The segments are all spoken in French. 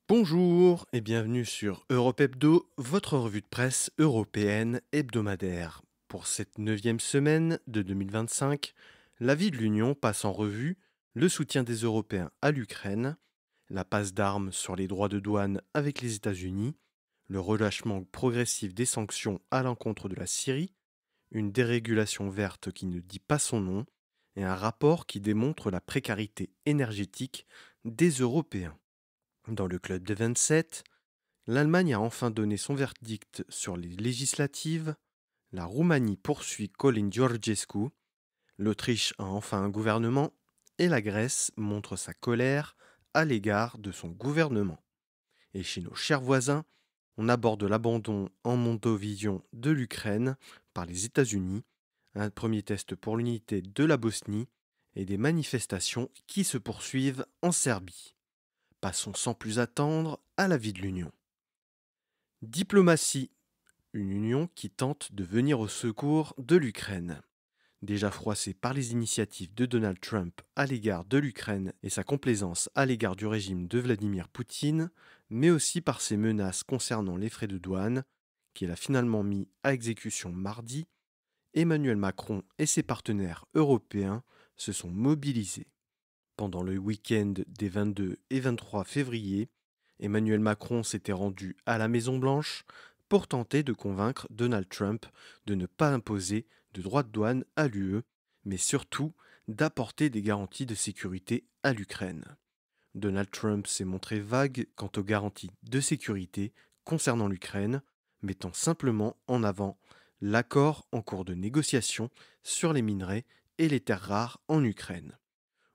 Bonjour et bienvenue sur Europe Hebdo, votre revue de presse européenne hebdomadaire. Pour cette neuvième semaine de 2025, la vie de l'Union passe en revue le soutien des Européens à l'Ukraine, la passe d'armes sur les droits de douane avec les États-Unis, le relâchement progressif des sanctions à l'encontre de la Syrie, une dérégulation verte qui ne dit pas son nom, et un rapport qui démontre la précarité énergétique des Européens. Dans le club des 27, l'Allemagne a enfin donné son verdict sur les législatives, la Roumanie poursuit Colin Georgescu, l'Autriche a enfin un gouvernement et la Grèce montre sa colère à l'égard de son gouvernement. Et chez nos chers voisins, on aborde l'abandon en mondovision de l'Ukraine par les États-Unis, un premier test pour l'unité de la Bosnie et des manifestations qui se poursuivent en Serbie. Passons sans plus attendre à la vie de l'Union. Diplomatie, une union qui tente de venir au secours de l'Ukraine. Déjà froissée par les initiatives de Donald Trump à l'égard de l'Ukraine et sa complaisance à l'égard du régime de Vladimir Poutine, mais aussi par ses menaces concernant les frais de douane, qu'il a finalement mis à exécution mardi, Emmanuel Macron et ses partenaires européens se sont mobilisés. Pendant le week-end des 22 et 23 février, Emmanuel Macron s'était rendu à la Maison-Blanche pour tenter de convaincre Donald Trump de ne pas imposer de droits de douane à l'UE, mais surtout d'apporter des garanties de sécurité à l'Ukraine. Donald Trump s'est montré vague quant aux garanties de sécurité concernant l'Ukraine, mettant simplement en avant l'accord en cours de négociation sur les minerais et les terres rares en Ukraine.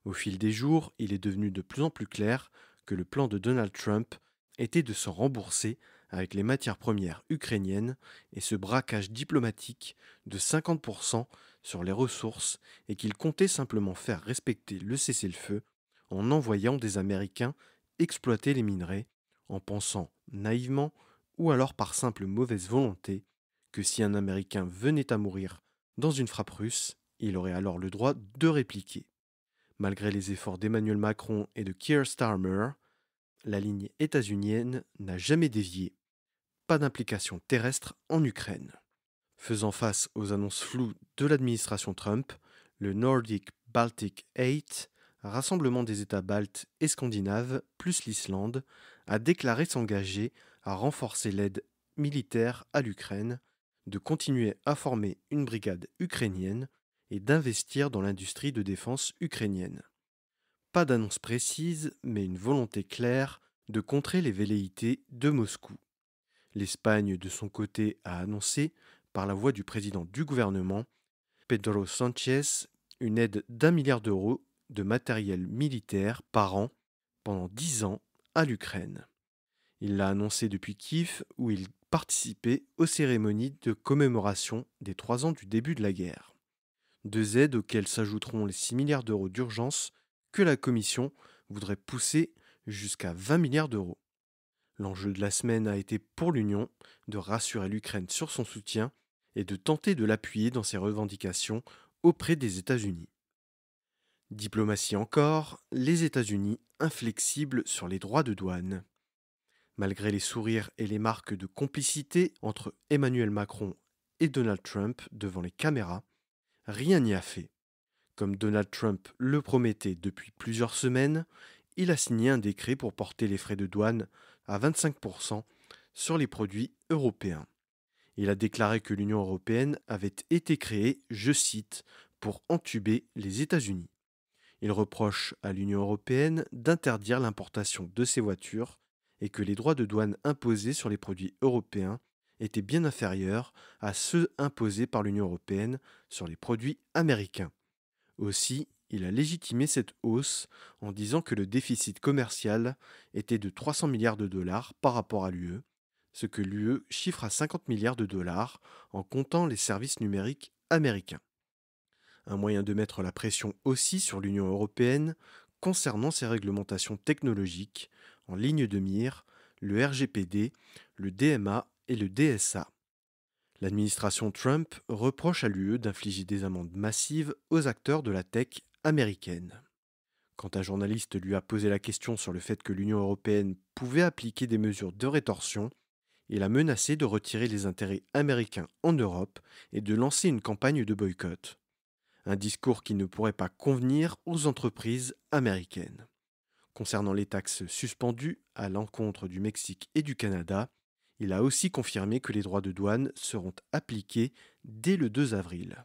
Au fil des jours, il est devenu de plus en plus clair que le plan de Donald Trump était de se rembourser avec les matières premières ukrainiennes et ce braquage diplomatique de 50% sur les ressources et qu'il comptait simplement faire respecter le cessez-le-feu en envoyant des Américains exploiter les minerais, en pensant naïvement ou alors par simple mauvaise volonté que si un Américain venait à mourir dans une frappe russe, il aurait alors le droit de répliquer. Malgré les efforts d'Emmanuel Macron et de Keir Starmer, la ligne états-unienne n'a jamais dévié. Pas d'implication terrestre en Ukraine. Faisant face aux annonces floues de l'administration Trump, le Nordic Baltic 8, rassemblement des États baltes et scandinaves, plus l'Islande, a déclaré s'engager à renforcer l'aide militaire à l'Ukraine, de continuer à former une brigade ukrainienne et d'investir dans l'industrie de défense ukrainienne. Pas d'annonce précise, mais une volonté claire de contrer les velléités de Moscou. L'Espagne, de son côté, a annoncé, par la voix du président du gouvernement, Pedro Sánchez, une aide d'1 milliard d'euros de matériel militaire par an pendant 10 ans à l'Ukraine. Il l'a annoncé depuis Kiev, où il participait aux cérémonies de commémoration des 3 ans du début de la guerre. Deux aides auxquelles s'ajouteront les 6 milliards d'euros d'urgence que la Commission voudrait pousser jusqu'à 20 milliards d'euros. L'enjeu de la semaine a été pour l'Union de rassurer l'Ukraine sur son soutien et de tenter de l'appuyer dans ses revendications auprès des États-Unis. Diplomatie encore, les États-Unis inflexibles sur les droits de douane. Malgré les sourires et les marques de complicité entre Emmanuel Macron et Donald Trump devant les caméras, rien n'y a fait. Comme Donald Trump le promettait depuis plusieurs semaines, il a signé un décret pour porter les frais de douane à 25% sur les produits européens. Il a déclaré que l'Union européenne avait été créée, je cite, pour entuber les États-Unis. Il reproche à l'Union européenne d'interdire l'importation de ces voitures et que les droits de douane imposés sur les produits européens étaient bien inférieurs à ceux imposés par l'Union européenne sur les produits américains. Aussi, il a légitimé cette hausse en disant que le déficit commercial était de 300 milliards de dollars par rapport à l'UE, ce que l'UE chiffre à 50 milliards de dollars en comptant les services numériques américains. Un moyen de mettre la pression aussi sur l'Union européenne concernant ses réglementations technologiques, en ligne de mire, le RGPD, le DMA et le DSA. L'administration Trump reproche à l'UE d'infliger des amendes massives aux acteurs de la tech américaine. Quand un journaliste lui a posé la question sur le fait que l'Union européenne pouvait appliquer des mesures de rétorsion, il a menacé de retirer les intérêts américains en Europe et de lancer une campagne de boycott. Un discours qui ne pourrait pas convenir aux entreprises américaines. Concernant les taxes suspendues à l'encontre du Mexique et du Canada, il a aussi confirmé que les droits de douane seront appliqués dès le 2 avril.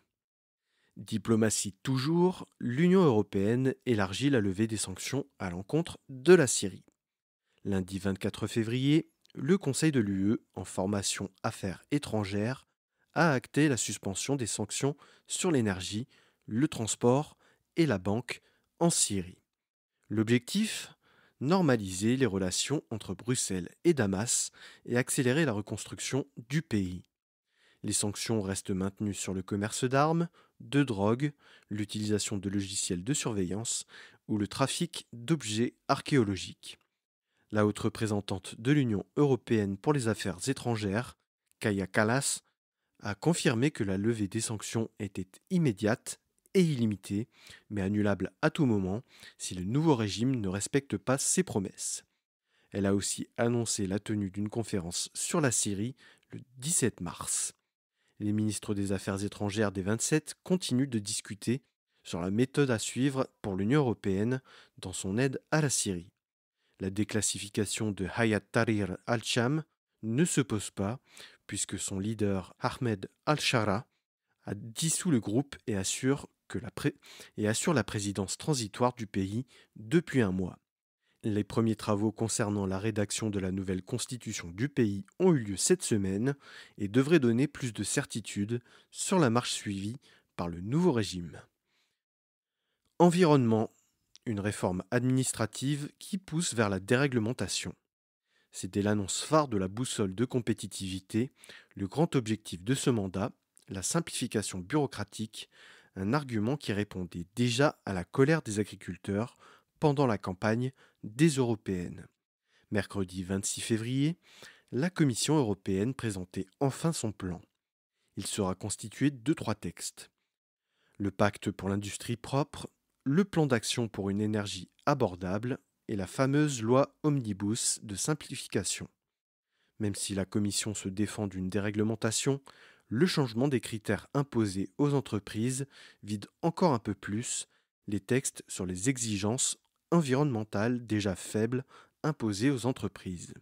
Diplomatie toujours, l'Union européenne élargit la levée des sanctions à l'encontre de la Syrie. Lundi 24 février, le Conseil de l'UE, en formation Affaires étrangères, a acté la suspension des sanctions sur l'énergie, le transport et la banque en Syrie. L'objectif? Normaliser les relations entre Bruxelles et Damas et accélérer la reconstruction du pays. Les sanctions restent maintenues sur le commerce d'armes, de drogue, l'utilisation de logiciels de surveillance ou le trafic d'objets archéologiques. La haute représentante de l'Union européenne pour les affaires étrangères, Kaja Kallas, a confirmé que la levée des sanctions était immédiate et illimitée, mais annulable à tout moment si le nouveau régime ne respecte pas ses promesses. Elle a aussi annoncé la tenue d'une conférence sur la Syrie le 17 mars. Les ministres des Affaires étrangères des 27 continuent de discuter sur la méthode à suivre pour l'Union européenne dans son aide à la Syrie. La déclassification de Hayat Tahrir al-Sham ne se pose pas, puisque son leader Ahmed al-Shara a dissous le groupe et assure la présidence transitoire du pays depuis un mois. Les premiers travaux concernant la rédaction de la nouvelle constitution du pays ont eu lieu cette semaine et devraient donner plus de certitude sur la marche suivie par le nouveau régime. Environnement, une réforme administrative qui pousse vers la déréglementation. C'était l'annonce phare de la boussole de compétitivité, le grand objectif de ce mandat, la simplification bureaucratique, un argument qui répondait déjà à la colère des agriculteurs pendant la campagne des européennes. Mercredi 26 février, la Commission européenne présentait enfin son plan. Il sera constitué de 3 textes. Le pacte pour l'industrie propre, le plan d'action pour une énergie abordable et la fameuse loi Omnibus de simplification. Même si la Commission se défend d'une déréglementation, le changement des critères imposés aux entreprises vide encore un peu plus les textes sur les exigences environnementales déjà faibles imposées aux entreprises.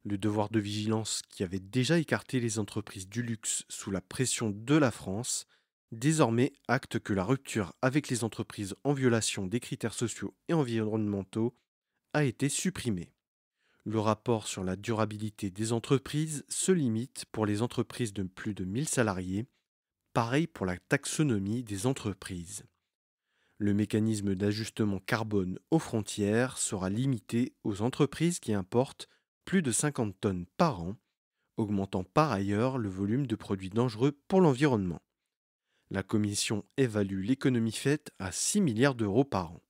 Le devoir de vigilance qui avait déjà écarté les entreprises du luxe sous la pression de la France, désormais acte que la rupture avec les entreprises en violation des critères sociaux et environnementaux a été supprimée. Le rapport sur la durabilité des entreprises se limite pour les entreprises de plus de 1000 salariés, pareil pour la taxonomie des entreprises. Le mécanisme d'ajustement carbone aux frontières sera limité aux entreprises qui importent plus de 50 tonnes par an, augmentant par ailleurs le volume de produits dangereux pour l'environnement. La Commission évalue l'économie faite à 6 milliards d'euros par an.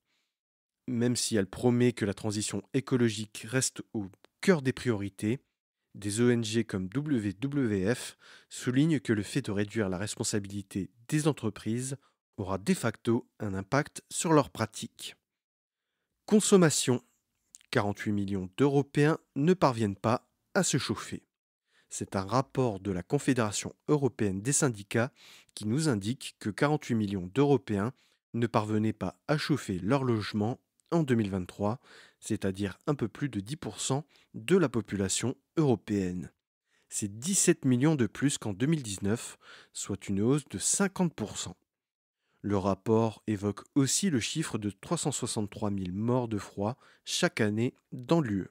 Même si elle promet que la transition écologique reste au cœur des priorités, des ONG comme WWF soulignent que le fait de réduire la responsabilité des entreprises aura de facto un impact sur leurs pratiques. Consommation. 48 millions d'Européens ne parviennent pas à se chauffer. C'est un rapport de la Confédération européenne des syndicats qui nous indique que 48 millions d'Européens ne parvenaient pas à chauffer leur logement en 2023, c'est-à-dire un peu plus de 10% de la population européenne. C'est 17 millions de plus qu'en 2019, soit une hausse de 50%. Le rapport évoque aussi le chiffre de 363 000 morts de froid chaque année dans l'UE.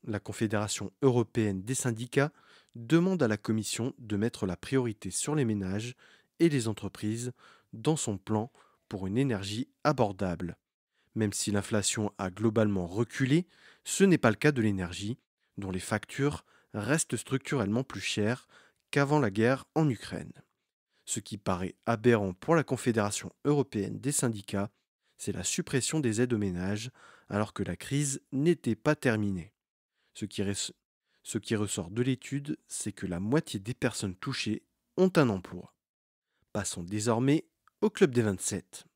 La Confédération européenne des syndicats demande à la Commission de mettre la priorité sur les ménages et les entreprises dans son plan pour une énergie abordable. Même si l'inflation a globalement reculé, ce n'est pas le cas de l'énergie, dont les factures restent structurellement plus chères qu'avant la guerre en Ukraine. Ce qui paraît aberrant pour la Confédération européenne des syndicats, c'est la suppression des aides aux ménages alors que la crise n'était pas terminée. Ce qui ressort de l'étude, c'est que la moitié des personnes touchées ont un emploi. Passons désormais au Club des 27.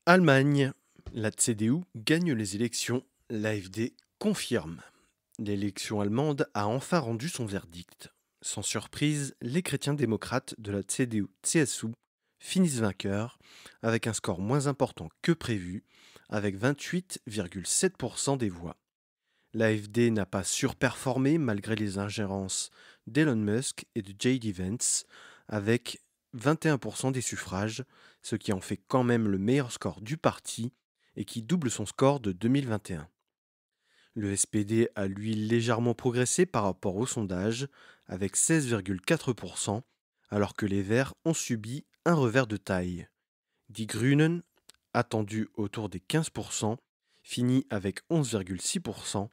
Allemagne. La CDU gagne les élections, l'AfD confirme. L'élection allemande a enfin rendu son verdict. Sans surprise, les chrétiens démocrates de la CDU-CSU finissent vainqueurs avec un score moins important que prévu, avec 28,7% des voix. L'AfD n'a pas surperformé malgré les ingérences d'Elon Musk et de J.D. Vance, avec 21% des suffrages, ce qui en fait quand même le meilleur score du parti et qui double son score de 2021. Le SPD a lui légèrement progressé par rapport au sondage, avec 16,4%, alors que les Verts ont subi un revers de taille. Die Grünen, attendu autour des 15%, finit avec 11,6%,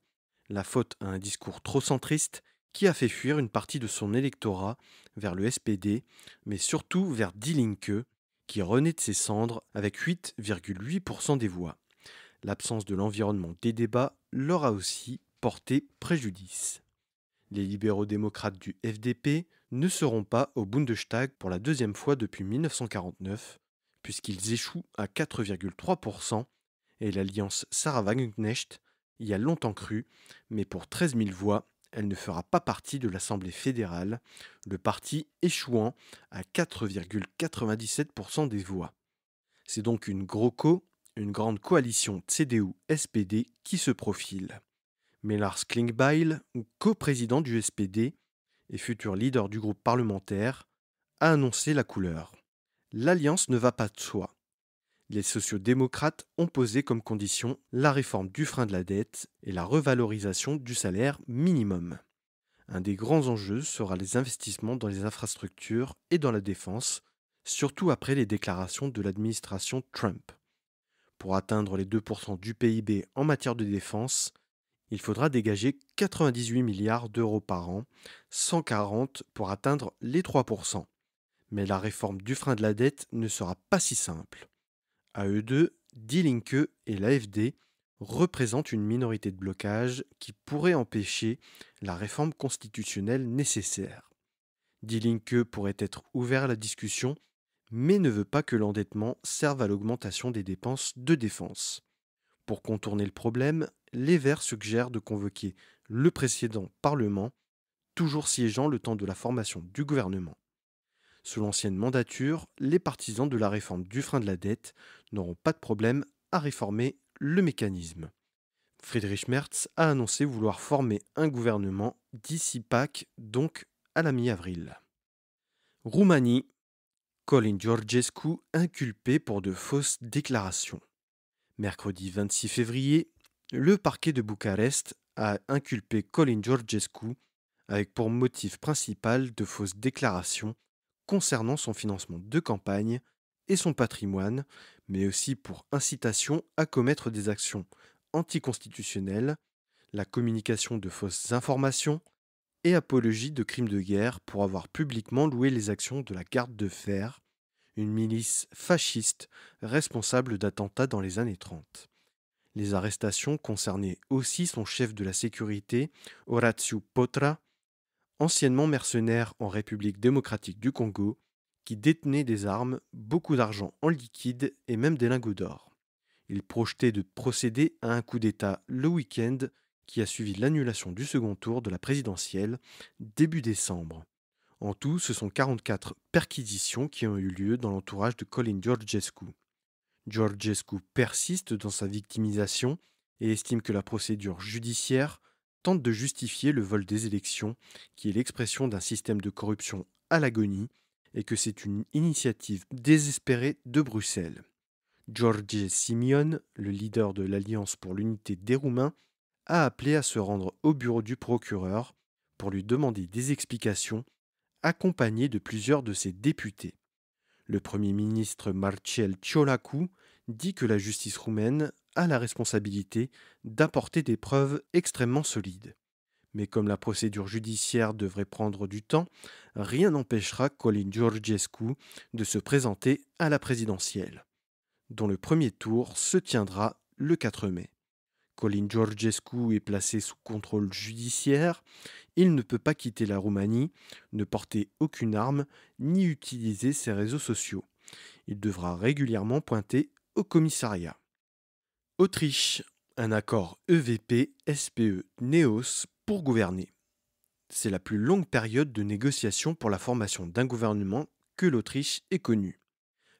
la faute à un discours trop centriste qui a fait fuir une partie de son électorat vers le SPD, mais surtout vers Die Linke, qui renaît de ses cendres avec 8,8% des voix. L'absence de l'environnement des débats leur a aussi porté préjudice. Les libéraux démocrates du FDP ne seront pas au Bundestag pour la deuxième fois depuis 1949, puisqu'ils échouent à 4,3%, et l'alliance Sarah Wagenknecht y a longtemps cru, mais pour 13 000 voix, elle ne fera pas partie de l'Assemblée fédérale, le parti échouant à 4,97% des voix. C'est donc une GroKo, une grande coalition CDU-SPD qui se profile. Mais Lars Klingbeil, coprésident du SPD et futur leader du groupe parlementaire, a annoncé la couleur. L'alliance ne va pas de soi. Les sociodémocrates ont posé comme condition la réforme du frein de la dette et la revalorisation du salaire minimum. Un des grands enjeux sera les investissements dans les infrastructures et dans la défense, surtout après les déclarations de l'administration Trump. Pour atteindre les 2% du PIB en matière de défense, il faudra dégager 98 milliards d'euros par an, 140 pour atteindre les 3%. Mais la réforme du frein de la dette ne sera pas si simple. À eux deux, Die Linke et l'AfD représentent une minorité de blocage qui pourrait empêcher la réforme constitutionnelle nécessaire. Die Linke pourrait être ouvert à la discussion, mais ne veut pas que l'endettement serve à l'augmentation des dépenses de défense. Pour contourner le problème, les Verts suggèrent de convoquer le précédent Parlement, toujours siégeant le temps de la formation du gouvernement. Sous l'ancienne mandature, les partisans de la réforme du frein de la dette n'auront pas de problème à réformer le mécanisme. Friedrich Merz a annoncé vouloir former un gouvernement d'ici Pâques, donc à la mi-avril. Roumanie, Colin Georgescu inculpé pour de fausses déclarations. Mercredi 26 février, le parquet de Bucarest a inculpé Colin Georgescu avec pour motif principal de fausses déclarations concernant son financement de campagne et son patrimoine, mais aussi pour incitation à commettre des actions anticonstitutionnelles, la communication de fausses informations et apologie de crimes de guerre pour avoir publiquement loué les actions de la Garde de Fer, une milice fasciste responsable d'attentats dans les années 30. Les arrestations concernaient aussi son chef de la sécurité, Horatiu Potra, anciennement mercenaire en République démocratique du Congo, qui détenait des armes, beaucoup d'argent en liquide et même des lingots d'or. Il projetait de procéder à un coup d'État le week-end qui a suivi l'annulation du second tour de la présidentielle début décembre. En tout, ce sont 44 perquisitions qui ont eu lieu dans l'entourage de Colin Georgescu. Georgescu persiste dans sa victimisation et estime que la procédure judiciaire tente de justifier le vol des élections, qui est l'expression d'un système de corruption à l'agonie, et que c'est une initiative désespérée de Bruxelles. George Simion, le leader de l'Alliance pour l'unité des Roumains, a appelé à se rendre au bureau du procureur pour lui demander des explications, accompagné de plusieurs de ses députés. Le Premier ministre Marcel Ciolacu dit que la justice roumaine a la responsabilité d'apporter des preuves extrêmement solides. Mais comme la procédure judiciaire devrait prendre du temps, rien n'empêchera Colin Georgescu de se présenter à la présidentielle, dont le premier tour se tiendra le 4 mai. Colin Georgescu est placé sous contrôle judiciaire, il ne peut pas quitter la Roumanie, ne porter aucune arme, ni utiliser ses réseaux sociaux. Il devra régulièrement pointer au commissariat. Autriche, un accord EVP-SPE-NEOS pour gouverner. C'est la plus longue période de négociation pour la formation d'un gouvernement que l'Autriche ait connue.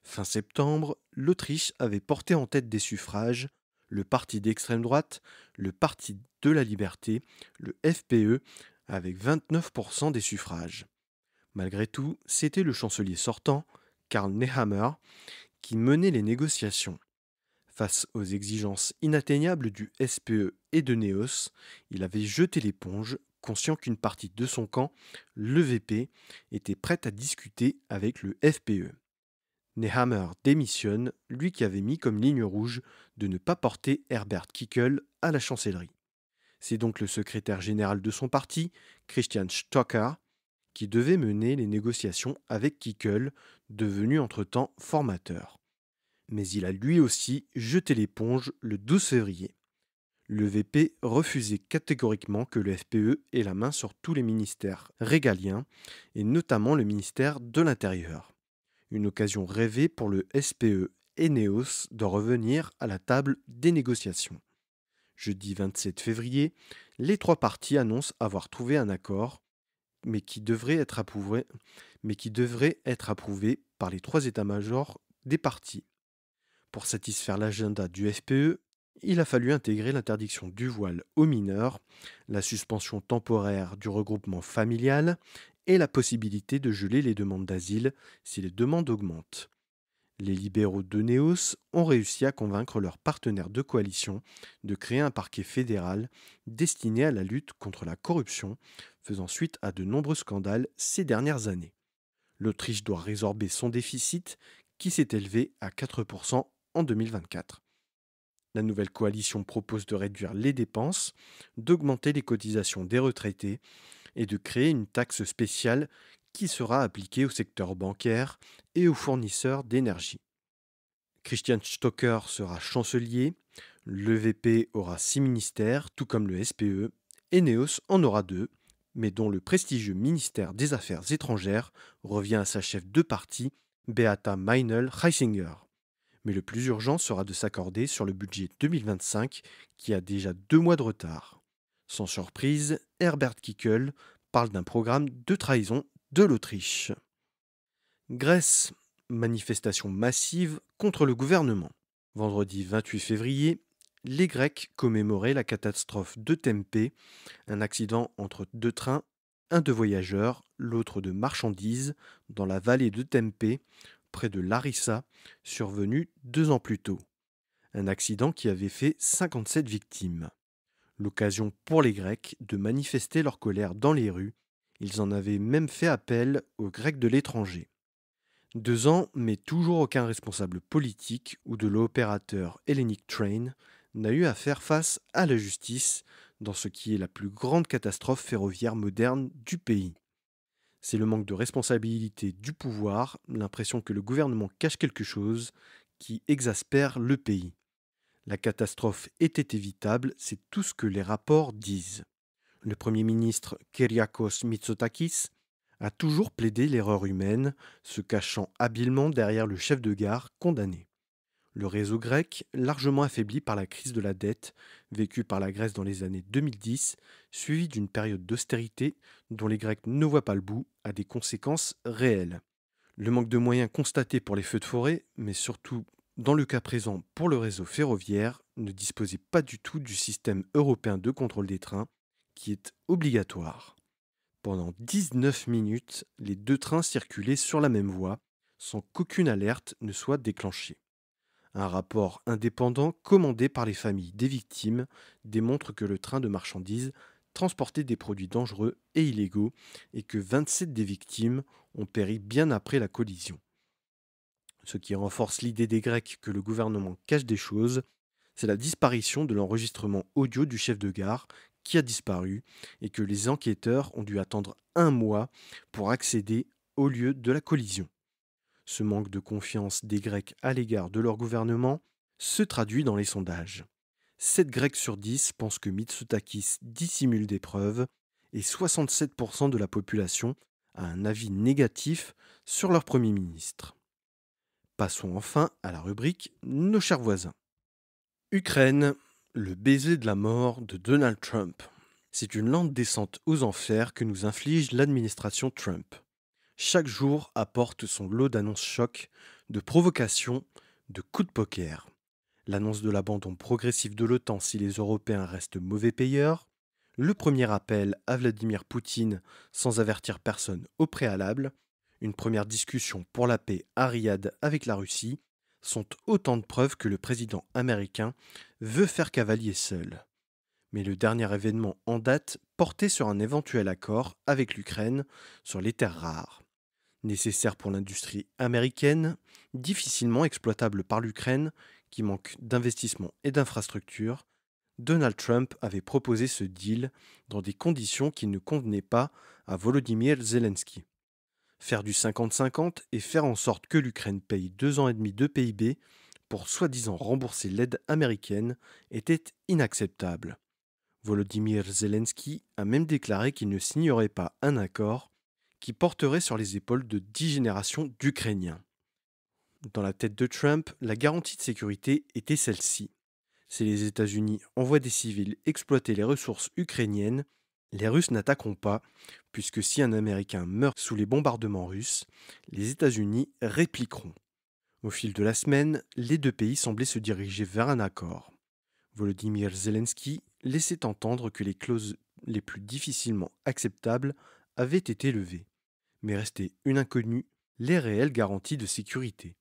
Fin septembre, l'Autriche avait porté en tête des suffrages le parti d'extrême droite, le Parti de la Liberté, le FPE, avec 29% des suffrages. Malgré tout, c'était le chancelier sortant, Karl Nehammer, qui menait les négociations. Face aux exigences inatteignables du SPE et de Neos, il avait jeté l'éponge, conscient qu'une partie de son camp, l'EVP, était prête à discuter avec le FPE. Nehammer démissionne, lui qui avait mis comme ligne rouge de ne pas porter Herbert Kickl à la chancellerie. C'est donc le secrétaire général de son parti, Christian Stocker, qui devait mener les négociations avec Kickl, devenu entre-temps formateur. Mais il a lui aussi jeté l'éponge le 12 février. Le VP refusait catégoriquement que le FPE ait la main sur tous les ministères régaliens, et notamment le ministère de l'Intérieur. Une occasion rêvée pour le SPE et Neos de revenir à la table des négociations. Jeudi 27 février, les trois parties annoncent avoir trouvé un accord, mais qui devrait être approuvé par les trois états-majors des partis. Pour satisfaire l'agenda du FPE, il a fallu intégrer l'interdiction du voile aux mineurs, la suspension temporaire du regroupement familial et la possibilité de geler les demandes d'asile si les demandes augmentent. Les libéraux de Neos ont réussi à convaincre leurs partenaires de coalition de créer un parquet fédéral destiné à la lutte contre la corruption, faisant suite à de nombreux scandales ces dernières années. L'Autriche doit résorber son déficit qui s'est élevé à 4% en 2024. La nouvelle coalition propose de réduire les dépenses, d'augmenter les cotisations des retraités et de créer une taxe spéciale qui sera appliquée au secteur bancaire et aux fournisseurs d'énergie. Christian Stocker sera chancelier, l'EVP aura 6 ministères, tout comme le SPE, et Neos en aura 2, mais dont le prestigieux ministère des Affaires étrangères revient à sa chef de parti, Beata Meinl-Reisinger. Mais le plus urgent sera de s'accorder sur le budget 2025 qui a déjà 2 mois de retard. Sans surprise, Herbert Kickl parle d'un programme de trahison de l'Autriche. Grèce, manifestation massive contre le gouvernement. Vendredi 28 février, les Grecs commémoraient la catastrophe de Tempe, un accident entre deux trains, un de voyageurs, l'autre de marchandises, dans la vallée de Tempe, près de Larissa, survenu 2 ans plus tôt. Un accident qui avait fait 57 victimes. L'occasion pour les Grecs de manifester leur colère dans les rues. Ils en avaient même fait appel aux Grecs de l'étranger. 2 ans, mais toujours aucun responsable politique ou de l'opérateur Hellenic Train n'a eu à faire face à la justice dans ce qui est la plus grande catastrophe ferroviaire moderne du pays. C'est le manque de responsabilité du pouvoir, l'impression que le gouvernement cache quelque chose, qui exaspère le pays. La catastrophe était évitable, c'est tout ce que les rapports disent. Le Premier ministre Kyriakos Mitsotakis a toujours plaidé l'erreur humaine, se cachant habilement derrière le chef de gare condamné. Le réseau grec, largement affaibli par la crise de la dette vécue par la Grèce dans les années 2010, suivie d'une période d'austérité dont les Grecs ne voient pas le bout, a des conséquences réelles. Le manque de moyens constaté pour les feux de forêt, mais surtout dans le cas présent pour le réseau ferroviaire, ne disposait pas du tout du système européen de contrôle des trains, qui est obligatoire. Pendant 19 minutes, les 2 trains circulaient sur la même voie, sans qu'aucune alerte ne soit déclenchée. Un rapport indépendant commandé par les familles des victimes démontre que le train de marchandises transportait des produits dangereux et illégaux et que 27 des victimes ont péri bien après la collision. Ce qui renforce l'idée des Grecs que le gouvernement cache des choses, c'est la disparition de l'enregistrement audio du chef de gare qui a disparu et que les enquêteurs ont dû attendre 1 mois pour accéder au lieu de la collision. Ce manque de confiance des Grecs à l'égard de leur gouvernement se traduit dans les sondages. 7 Grecs sur 10 pensent que Mitsotakis dissimule des preuves et 67% de la population a un avis négatif sur leur Premier ministre. Passons enfin à la rubrique Nos chers voisins. Ukraine, le baiser de la mort de Donald Trump. C'est une lente descente aux enfers que nous inflige l'administration Trump. Chaque jour apporte son lot d'annonces chocs, de provocations, de coups de poker. L'annonce de l'abandon progressif de l'OTAN si les Européens restent mauvais payeurs, le premier appel à Vladimir Poutine sans avertir personne au préalable, une première discussion pour la paix à Riyad avec la Russie, sont autant de preuves que le président américain veut faire cavalier seul. Mais le dernier événement en date portait sur un éventuel accord avec l'Ukraine sur les terres rares. Nécessaires pour l'industrie américaine, difficilement exploitables par l'Ukraine, qui manque d'investissements et d'infrastructures, Donald Trump avait proposé ce deal dans des conditions qui ne convenaient pas à Volodymyr Zelensky. Faire du 50-50 et faire en sorte que l'Ukraine paye 2 ans et demi de PIB pour soi-disant rembourser l'aide américaine était inacceptable. Volodymyr Zelensky a même déclaré qu'il ne signerait pas un accord qui porterait sur les épaules de 10 générations d'Ukrainiens. Dans la tête de Trump, la garantie de sécurité était celle-ci. Si les États-Unis envoient des civils exploiter les ressources ukrainiennes, les Russes n'attaqueront pas, puisque si un Américain meurt sous les bombardements russes, les États-Unis répliqueront. Au fil de la semaine, les deux pays semblaient se diriger vers un accord. Volodymyr Zelensky laissait entendre que les clauses les plus difficilement acceptables avaient été levées, mais restait une inconnue, les réelles garanties de sécurité.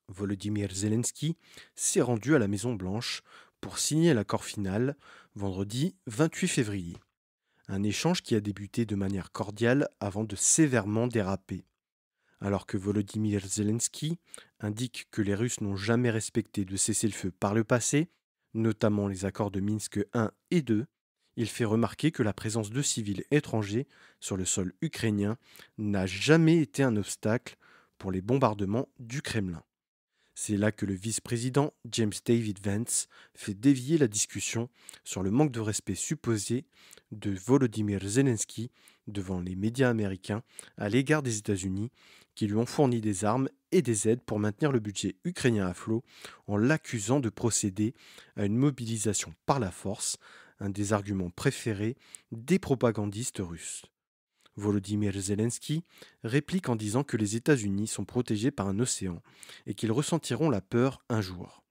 Volodymyr Zelensky s'est rendu à la Maison-Blanche pour signer l'accord final vendredi 28 février. Un échange qui a débuté de manière cordiale avant de sévèrement déraper. Alors que Volodymyr Zelensky indique que les Russes n'ont jamais respecté de cessez-le-feu par le passé, notamment les accords de Minsk I et II, il fait remarquer que la présence de civils étrangers sur le sol ukrainien n'a jamais été un obstacle pour les bombardements du Kremlin. C'est là que le vice-président James David Vance fait dévier la discussion sur le manque de respect supposé de Volodymyr Zelensky devant les médias américains à l'égard des États-Unis qui lui ont fourni des armes et des aides pour maintenir le budget ukrainien à flot en l'accusant de procéder à une mobilisation par la force, un des arguments préférés des propagandistes russes. Volodymyr Zelensky réplique en disant que les États-Unis sont protégés par un océan et qu'ils ressentiront la peur un jour.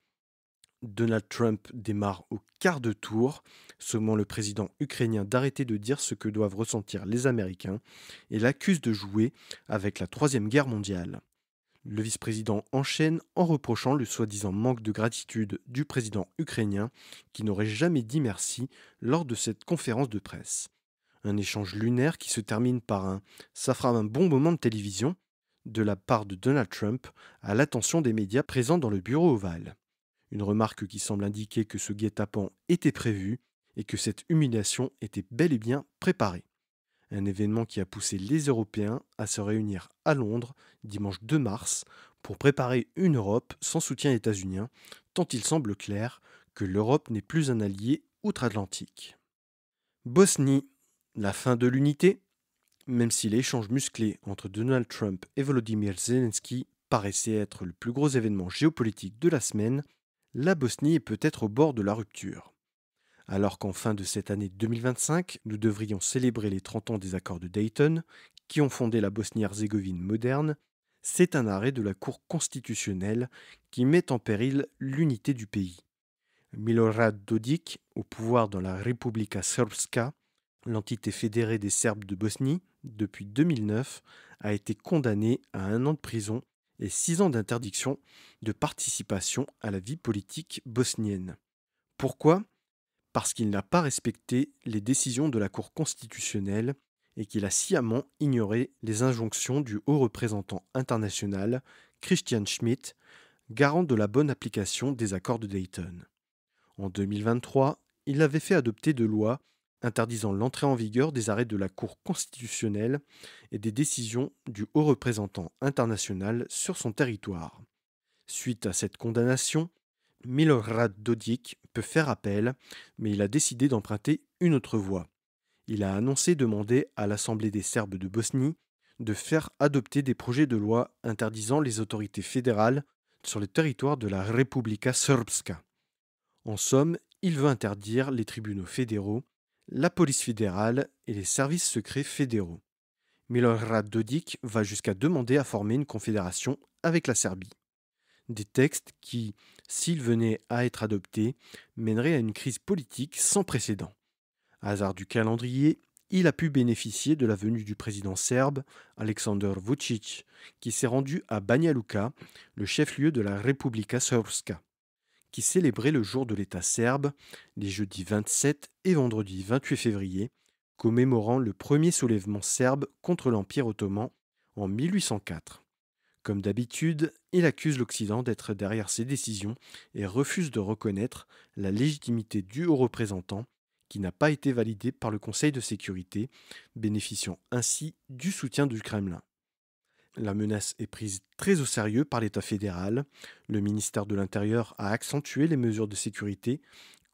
Donald Trump démarre au quart de tour, sommant le président ukrainien d'arrêter de dire ce que doivent ressentir les Américains et l'accuse de jouer avec la Troisième Guerre mondiale. Le vice-président enchaîne en reprochant le soi-disant manque de gratitude du président ukrainien qui n'aurait jamais dit merci lors de cette conférence de presse. Un échange lunaire qui se termine par un «ça fera un bon moment de télévision» de la part de Donald Trump à l'attention des médias présents dans le bureau ovale. Une remarque qui semble indiquer que ce guet-apens était prévu et que cette humiliation était bel et bien préparée. Un événement qui a poussé les Européens à se réunir à Londres dimanche 2 mars pour préparer une Europe sans soutien états-unien, tant il semble clair que l'Europe n'est plus un allié outre-Atlantique. Bosnie. La fin de l'unité, même si l'échange musclé entre Donald Trump et Volodymyr Zelensky paraissait être le plus gros événement géopolitique de la semaine, la Bosnie est peut-être au bord de la rupture. Alors qu'en fin de cette année 2025, nous devrions célébrer les 30 ans des accords de Dayton, qui ont fondé la Bosnie-Herzégovine moderne, c'est un arrêt de la Cour constitutionnelle qui met en péril l'unité du pays. Milorad Dodik, au pouvoir dans la Republika Srpska, l'entité fédérée des Serbes de Bosnie, depuis 2009, a été condamné à 1 an de prison et 6 ans d'interdiction de participation à la vie politique bosnienne. Pourquoi ? Parce qu'il n'a pas respecté les décisions de la Cour constitutionnelle et qu'il a sciemment ignoré les injonctions du haut représentant international, Christian Schmidt, garant de la bonne application des accords de Dayton. En 2023, il avait fait adopter de lois interdisant l'entrée en vigueur des arrêts de la Cour constitutionnelle et des décisions du haut représentant international sur son territoire. Suite à cette condamnation, Milorad Dodik peut faire appel, mais il a décidé d'emprunter une autre voie. Il a annoncé demander à l'Assemblée des Serbes de Bosnie de faire adopter des projets de loi interdisant les autorités fédérales sur le territoire de la Republika Srpska. En somme, il veut interdire les tribunaux fédéraux, la police fédérale et les services secrets fédéraux. Milorad Dodik va jusqu'à demander à former une confédération avec la Serbie. Des textes qui, s'ils venaient à être adoptés, mèneraient à une crise politique sans précédent. Hasard du calendrier, il a pu bénéficier de la venue du président serbe, Aleksandar Vučić, qui s'est rendu à Banja Luka, le chef-lieu de la Republika Srpska, qui célébrait le jour de l'État serbe, les jeudis 27 et vendredi 28 février, commémorant le premier soulèvement serbe contre l'Empire ottoman en 1804. Comme d'habitude, il accuse l'Occident d'être derrière ses décisions et refuse de reconnaître la légitimité du haut représentant, qui n'a pas été validée par le Conseil de sécurité, bénéficiant ainsi du soutien du Kremlin. La menace est prise très au sérieux par l'État fédéral. Le ministère de l'Intérieur a accentué les mesures de sécurité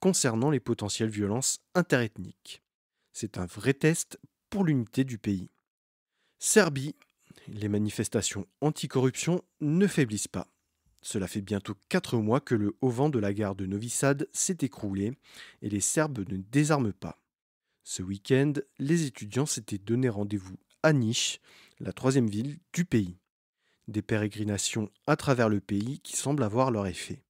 concernant les potentielles violences interethniques. C'est un vrai test pour l'unité du pays. Serbie. Les manifestations anticorruption ne faiblissent pas. Cela fait bientôt 4 mois que le haut vent de la gare de Novi Sad s'est écroulé et les Serbes ne désarment pas. Ce week-end, les étudiants s'étaient donné rendez-vous à Niš, la 3e ville du pays. Des pérégrinations à travers le pays qui semblent avoir leur effet.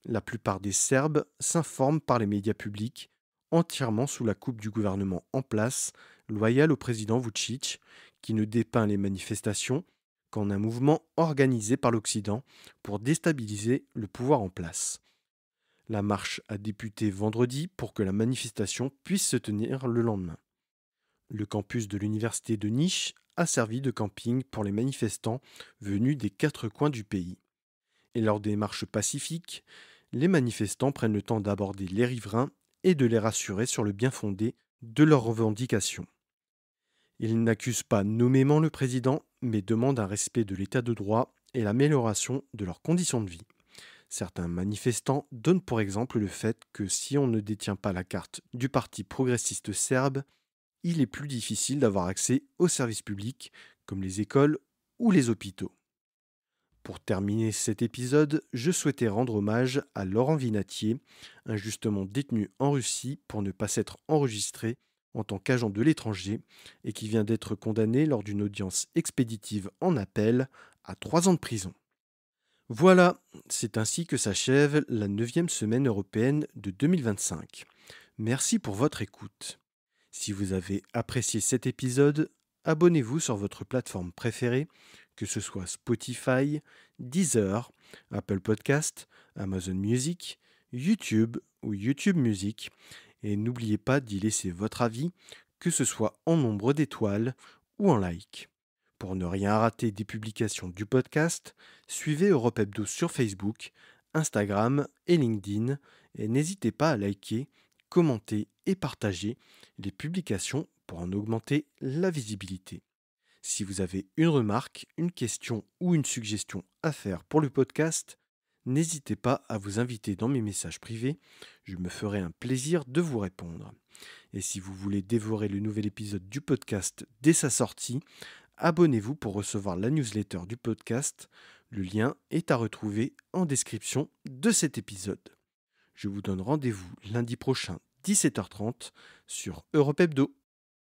La plupart des Serbes s'informent par les médias publics, entièrement sous la coupe du gouvernement en place, loyal au président Vučić, qui ne dépeint les manifestations qu'en un mouvement organisé par l'Occident pour déstabiliser le pouvoir en place. La marche a débuté vendredi pour que la manifestation puisse se tenir le lendemain. Le campus de l'université de Niš a servi de camping pour les manifestants venus des 4 coins du pays. Et lors des marches pacifiques, les manifestants prennent le temps d'aborder les riverains et de les rassurer sur le bien fondé de leurs revendications. Ils n'accusent pas nommément le président, mais demandent un respect de l'état de droit et l'amélioration de leurs conditions de vie. Certains manifestants donnent pour exemple le fait que si on ne détient pas la carte du Parti progressiste serbe, il est plus difficile d'avoir accès aux services publics comme les écoles ou les hôpitaux. Pour terminer cet épisode, je souhaitais rendre hommage à Laurent Vinatier, injustement détenu en Russie pour ne pas s'être enregistré en tant qu'agent de l'étranger et qui vient d'être condamné lors d'une audience expéditive en appel à 3 ans de prison. Voilà, c'est ainsi que s'achève la 9e semaine européenne de 2025. Merci pour votre écoute. Si vous avez apprécié cet épisode, abonnez-vous sur votre plateforme préférée, que ce soit Spotify, Deezer, Apple Podcast, Amazon Music, YouTube ou YouTube Music. Et n'oubliez pas d'y laisser votre avis, que ce soit en nombre d'étoiles ou en like. Pour ne rien rater des publications du podcast, suivez Europe Hebdo sur Facebook, Instagram et LinkedIn et n'hésitez pas à liker, commenter et partager les publications pour en augmenter la visibilité. Si vous avez une remarque, une question ou une suggestion à faire pour le podcast, n'hésitez pas à vous inviter dans mes messages privés, je me ferai un plaisir de vous répondre. Et si vous voulez dévorer le nouvel épisode du podcast dès sa sortie, abonnez-vous pour recevoir la newsletter du podcast. Le lien est à retrouver en description de cet épisode. Je vous donne rendez-vous lundi prochain 17h30 sur Europe Hebdo.